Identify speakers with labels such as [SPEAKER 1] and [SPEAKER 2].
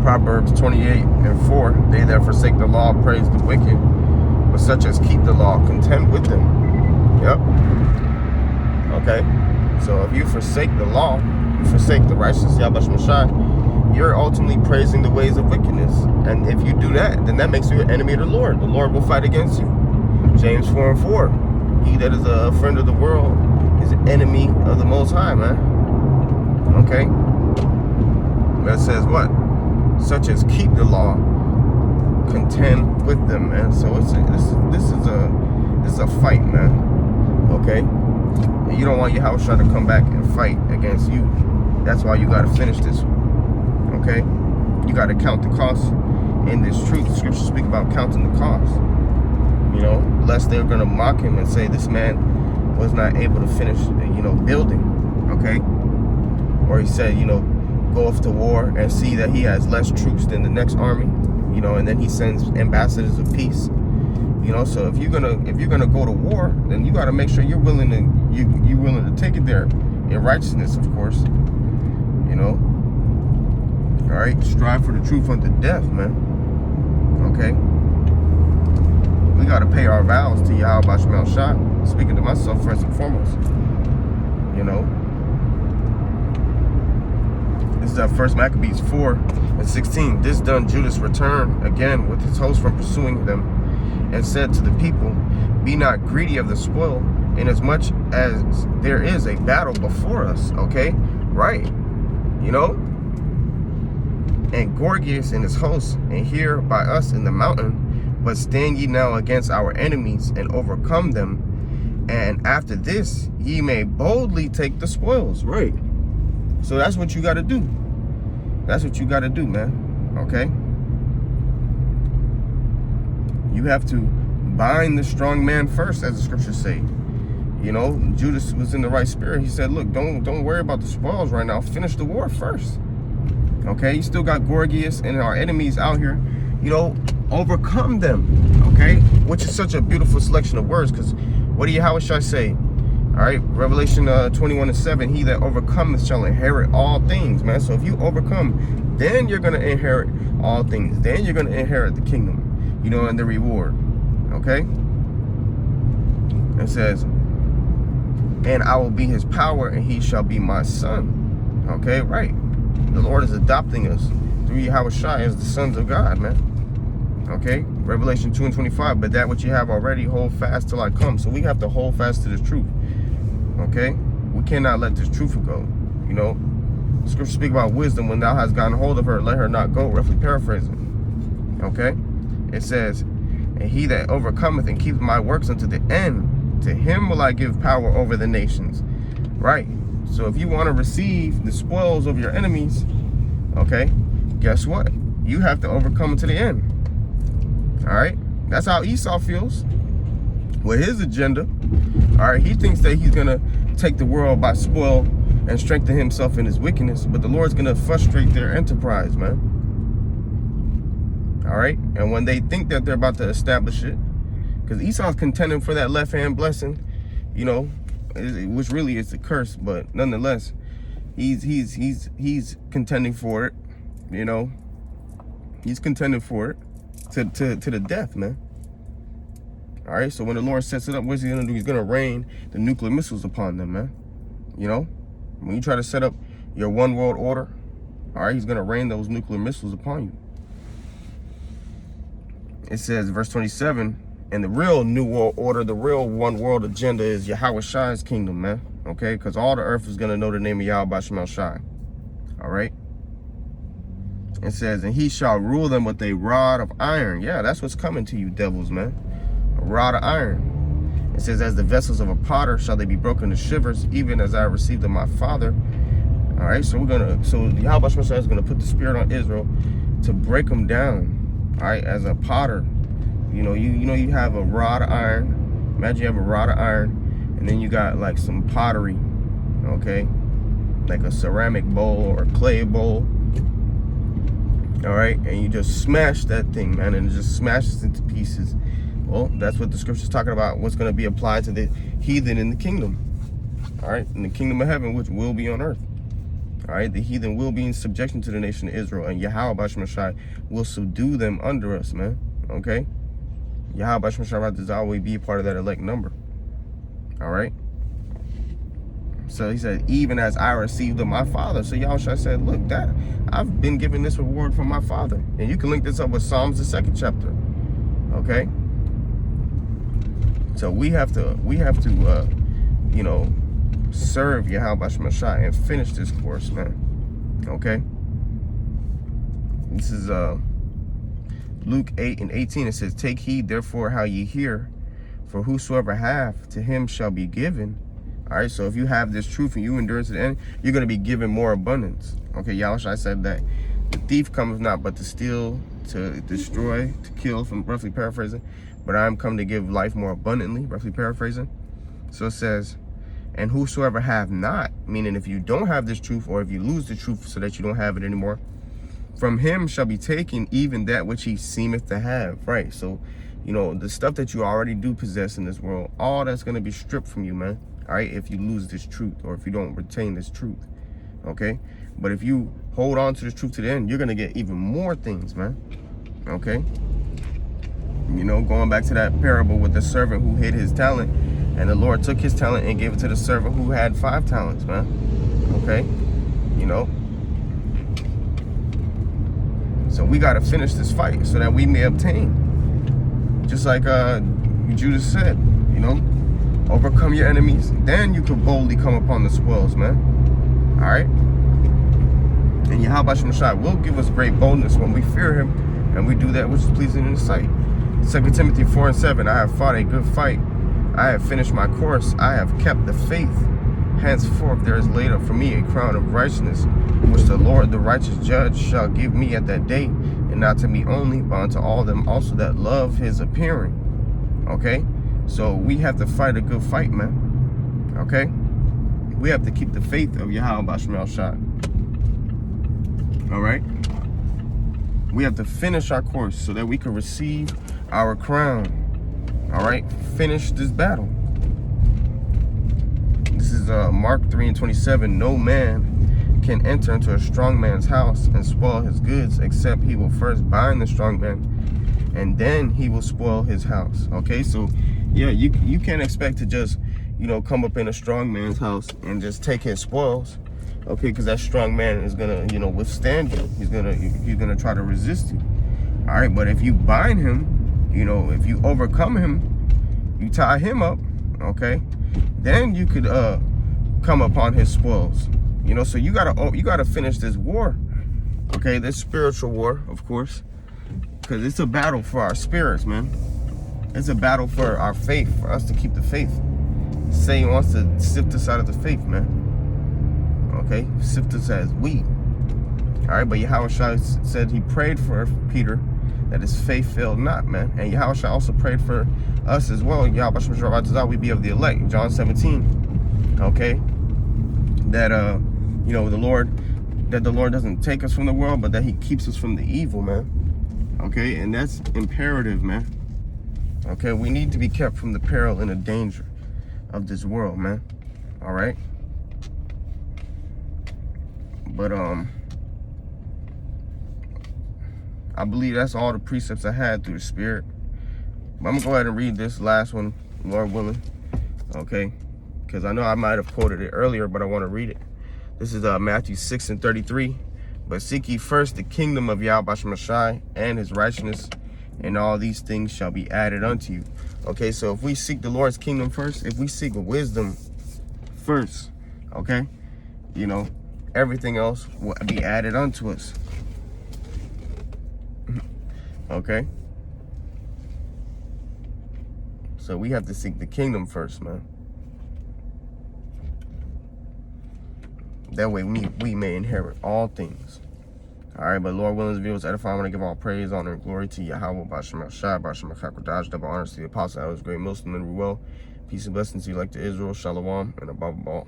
[SPEAKER 1] Proverbs 28:4, they that forsake the law praise the wicked, but such as keep the law contend with them. Yep. Okay. So if you forsake the law, you forsake the righteousness, Yahweh Shai, you're ultimately praising the ways of wickedness. And if you do that, then that makes you an enemy of the Lord. The Lord will fight against you. James 4:4. He that is a friend of the world is an enemy of the Most High, man. Okay. That says what? Such as keep the law, contend with them, man. So this is a fight, man. Okay. And you don't want your house trying to come back and fight against you. That's why you got to finish this. Okay. You got to count the cost in this truth. The scriptures speak about counting the cost. You know, lest they're going to mock him and say this man was not able to finish, building. Okay. Or he said, go off to war and see that he has less troops than the next army, and then he sends ambassadors of peace. So if you're gonna go to war, then you got to make sure you're willing to take it there in righteousness, of course. All right, strive for the truth unto death, man. Okay, we got to pay our vows to Yahweh Shemel Shah. Speaking to myself first and foremost, This is at 1 Maccabees 4:16. This done, Judas returned again with his host from pursuing them, and said to the people, be not greedy of the spoil, inasmuch as there is a battle before us. Okay, right. And Gorgias and his hosts, and here by us in the mountain, but stand ye now against our enemies and overcome them, and after this ye may boldly take the spoils. Right. So that's what you got to do. That's what you got to do, man. Okay? You have to bind the strong man first, as the scriptures say. Judas was in the right spirit. He said, look, don't worry about the spoils right now. Finish the war first. Okay? You still got Gorgias and our enemies out here. Overcome them. Okay? Which is such a beautiful selection of words, because how should I say? All right, Revelation 21:7, he that overcometh shall inherit all things, man. So if you overcome, then you're going to inherit all things. Then you're going to inherit the kingdom, and the reward. Okay? It says, and I will be his power, and he shall be my son. Okay, right. The Lord is adopting us through Yahweh Shai as the sons of God, man. Okay? Revelation 2:25, but that which you have already, hold fast till I come. So we have to hold fast to this truth. Okay, we cannot let this truth go. Scripture speak about wisdom. When thou hast gotten hold of her, let her not go. Roughly paraphrasing. Okay, it says, and he that overcometh and keepeth my works unto the end, to him will I give power over the nations. Right. So if you want to receive the spoils of your enemies, okay, guess what? You have to overcome to the end. All right, that's how Esau feels with his agenda. All right, he thinks that he's gonna take the world by spoil and strengthen himself in his wickedness, but the Lord's gonna frustrate their enterprise, man. All right, and when they think that they're about to establish it, because Esau's contending for that left-hand blessing, which really is a curse, but nonetheless, he's contending for it. He's contending for it to the death, man. All right, so when the Lord sets it up, what's he going to do? He's going to rain the nuclear missiles upon them, man. When you try to set up your one world order, all right, he's going to rain those nuclear missiles upon you. It says, verse 27, and the real new world order, the real one world agenda is Yahweh Shai's kingdom, man. Okay, because all the earth is going to know the name of Yahweh Shemel Shai. All right. It says, and he shall rule them with a rod of iron. Yeah, that's what's coming to you, devils, man. A rod of iron. It says, as the vessels of a potter shall they be broken to shivers, even as I received of my father. All right, so Yahweh Shemel is gonna put the spirit on Israel to break them down. All right, as a potter, you have a rod of iron. Imagine you have a rod of iron, and then you got like some pottery, okay, like a ceramic bowl or clay bowl. All right, and you just smash that thing, man, and it just smashes into pieces. Well, that's what the scripture's talking about, what's going to be applied to the heathen in the kingdom. All right, in the kingdom of heaven, which will be on earth. All right, the heathen will be in subjection to the nation of Israel, and Yahweh Bashim Shai will subdue them under us, man. Okay? Yahweh Bashim Shai will always be a part of that elect number. All right? So he said, even as I received of my father. So Yahushua said, look, that I've been given this reward from my father. And you can link this up with Psalms, the 2nd chapter. Okay? So we have to you know, serve Yahweh Bashim Shai and finish this course, man. Okay? This is Luke 8:18. It says, take heed therefore how ye hear, for whosoever hath, to him shall be given. All right, so if you have this truth and you endure to the end, you're going to be given more abundance. Okay, Yahushua said that the thief cometh not but to steal, to destroy, to kill, from roughly paraphrasing, but I am come to give life more abundantly, roughly paraphrasing. So it says, and whosoever hath not, meaning if you don't have this truth, or if you lose the truth so that you don't have it anymore, from him shall be taken even that which he seemeth to have. Right, so, you know, the stuff that you already do possess in this world, all that's going to be stripped from you, man. All right, if you lose this truth, or if you don't retain this truth. Okay, but if you hold on to this truth to the end, you're going to get even more things, man. Okay, you know, going back to that parable with the servant who hid his talent, and the Lord took his talent and gave it to the servant who had 5 talents, man. Okay, you know, so we got to finish this fight so that we may obtain, just like Judas said, you know, overcome your enemies, then you can boldly come upon the spoils, man. All right, and Yahweh Bashim Shai will give us great boldness when we fear him and we do that which is pleasing in his sight. 2 Timothy 4:7, I have fought a good fight, I have finished my course, I have kept the faith. Henceforth there is laid up for me a crown of righteousness, which the Lord, the righteous judge, shall give me at that day, and not to me only, but unto all them also that love his appearing. Okay? So we have to fight a good fight, man. Okay? We have to keep the faith of Yahweh Bashim Shai. All right? We have to finish our course so that we can receive our crown. All right? Finish this battle. This is Mark 3:27. No man can enter into a strong man's house and spoil his goods, except he will first bind the strong man, and then he will spoil his house. Okay, so yeah, you can't expect to just, you know, come up in a strong man's house and just take his spoils. Okay, because that strong man is gonna, you know, withstand you. He's gonna try to resist you. All right, but if you bind him, you know, if you overcome him, you tie him up, okay, then you could come upon his spoils. You know, so you gotta finish this war. Okay, this spiritual war, of course, because it's a battle for our spirits, man. It's a battle for our faith, for us to keep the faith. Satan wants to sift us out of the faith, man. Okay, sift us as wheat. All right, but Yahushua said he prayed for Peter that his faith failed not, man. And Yahushua also prayed for us as well. Yahweh we be of the elect. John 17. Okay, that you know, the Lord doesn't take us from the world, but that he keeps us from the evil, man. Okay, and that's imperative, man. Okay, we need to be kept from the peril and the danger of this world, man. All right. But I believe that's all the precepts I had through the Spirit. But I'm gonna go ahead and read this last one, Lord willing. Okay, because I know I might have quoted it earlier, but I want to read it. This is Matthew 6:33. But seek ye first the kingdom of Yahweh Bashim Shai and his righteousness, and all these things shall be added unto you. Okay, so if we seek the Lord's kingdom first, if we seek wisdom first, okay, you know, everything else will be added unto us. Okay, so we have to seek the kingdom first, man. That way we may inherit all things. All right, but Lord willing, this video is edifying. I want to give all praise, honor, and glory to Yahweh Bashim Shai, Bashim Kakodash, double honors to the apostle, that was great Muslim and well. Peace and blessings to you like to Israel, Shalom, and above all.